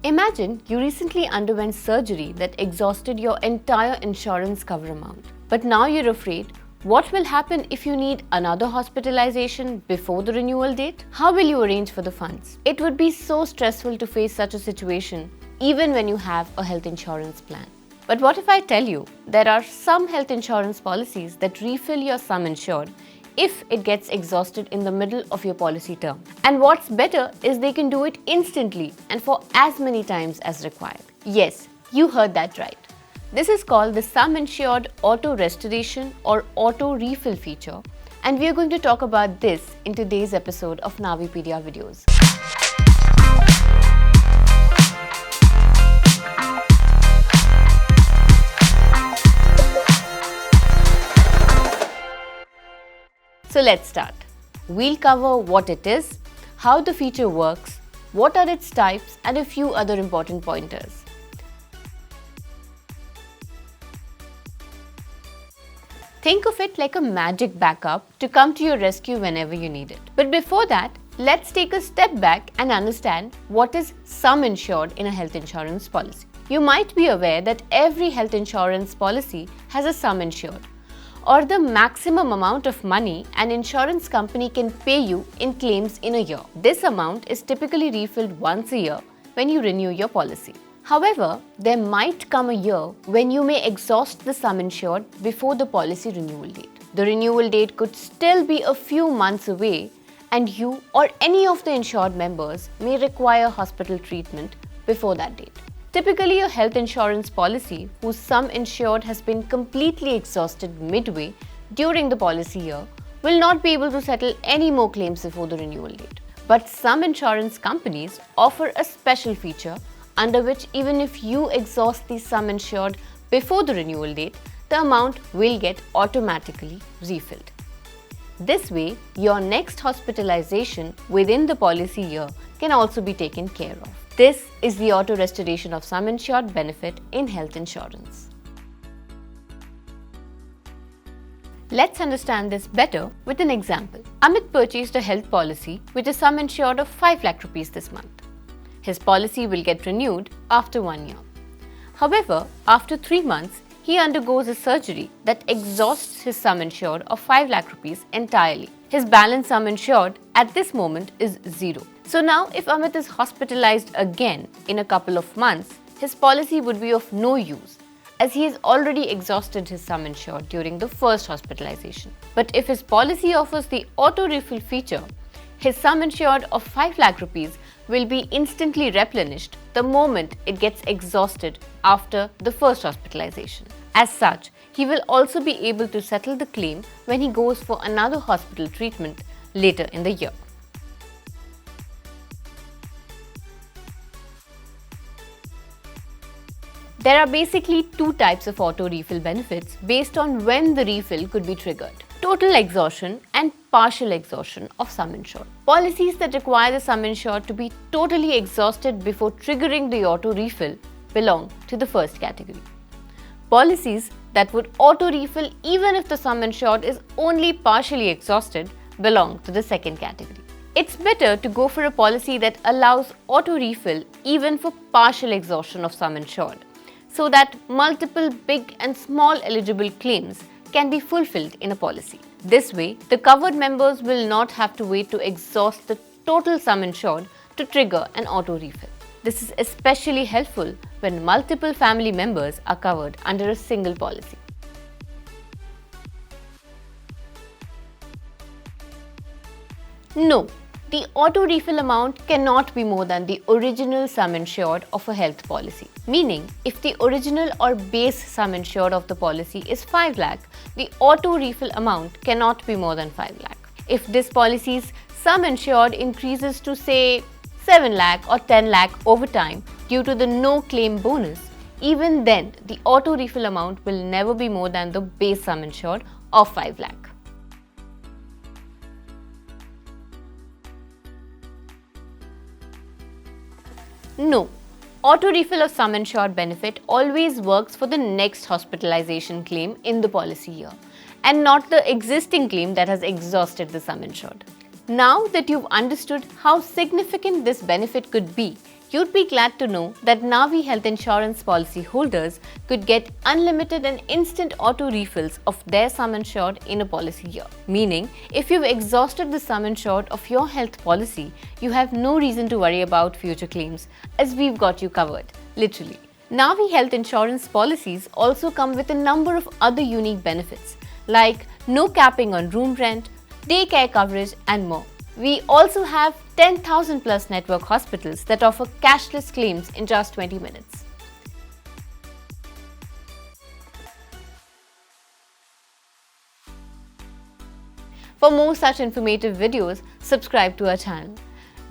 Imagine you recently underwent surgery that exhausted your entire insurance cover amount. But now you're afraid, what will happen if you need another hospitalization before the renewal date? How will you arrange for the funds? It would be so stressful to face such a situation even when you have a health insurance plan. But what if I tell you there are some health insurance policies that refill your sum insured if it gets exhausted in the middle of your policy term? And what's better is they can do it instantly and for as many times as required. Yes, you heard that right. This is called the sum insured auto restoration or auto refill feature, and we are going to talk about this in today's episode of Navipedia videos. So let's start. We'll cover what it is, how the feature works, what are its types, and a few other important pointers. Think of it like a magic backup to come to your rescue whenever you need it. But before that, let's take a step back and understand what is sum insured in a health insurance policy. You might be aware that every health insurance policy has a sum insured, or the maximum amount of money an insurance company can pay you in claims in a year. This amount is typically refilled once a year when you renew your policy. However, there might come a year when you may exhaust the sum insured before the policy renewal date. The renewal date could still be a few months away, and you or any of the insured members may require hospital treatment before that date. Typically, a health insurance policy whose sum insured has been completely exhausted midway during the policy year will not be able to settle any more claims before the renewal date. But some insurance companies offer a special feature under which even if you exhaust the sum insured before the renewal date, the amount will get automatically refilled. This way, your next hospitalization within the policy year can also be taken care of. This is the auto restoration of sum insured benefit in health insurance. Let's understand this better with an example. Amit purchased a health policy with a sum insured of 5 lakh rupees this month. His policy will get renewed after 1 year. However, after 3 months, he undergoes a surgery that exhausts his sum insured of 5 lakh rupees entirely. His balance sum insured at this moment is 0. So now if Amit is hospitalized again in a couple of months, his policy would be of no use as he has already exhausted his sum insured during the first hospitalization. But if his policy offers the auto refill feature, his sum insured of 5 lakh rupees will be instantly replenished the moment it gets exhausted after the first hospitalization. As such, he will also be able to settle the claim when he goes for another hospital treatment later in the year. There are basically 2 types of auto refill benefits based on when the refill could be triggered: total exhaustion and partial exhaustion of sum insured. Policies that require the sum insured to be totally exhausted before triggering the auto refill belong to the first category. Policies that would auto refill even if the sum insured is only partially exhausted belong to the second category. It's better to go for a policy that allows auto refill even for partial exhaustion of sum insured, so that multiple big and small eligible claims can be fulfilled in a policy. This way, the covered members will not have to wait to exhaust the total sum insured to trigger an auto refill. This is especially helpful when multiple family members are covered under a single policy. No, the auto refill amount cannot be more than the original sum insured of a health policy. Meaning, if the original or base sum insured of the policy is 5 lakh, the auto refill amount cannot be more than 5 lakh. If this policy's sum insured increases to say 7 lakh or 10 lakh over time due to the no claim bonus, even then the auto refill amount will never be more than the base sum insured of 5 lakh. No, auto refill of sum insured benefit always works for the next hospitalization claim in the policy year and not the existing claim that has exhausted the sum insured. Now that you've understood how significant this benefit could be You'd be glad to know that Navi Health Insurance policy holders could get unlimited and instant auto refills of their sum insured in a policy year. Meaning, if you've exhausted the sum insured of your health policy, you have no reason to worry about future claims, as we've got you covered, literally. Navi Health Insurance policies also come with a number of other unique benefits, like no capping on room rent, daycare coverage, and more. We also have 10,000 plus network hospitals that offer cashless claims in just 20 minutes. For more such informative videos, subscribe to our channel.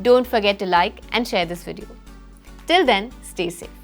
Don't forget to like and share this video. Till then, stay safe.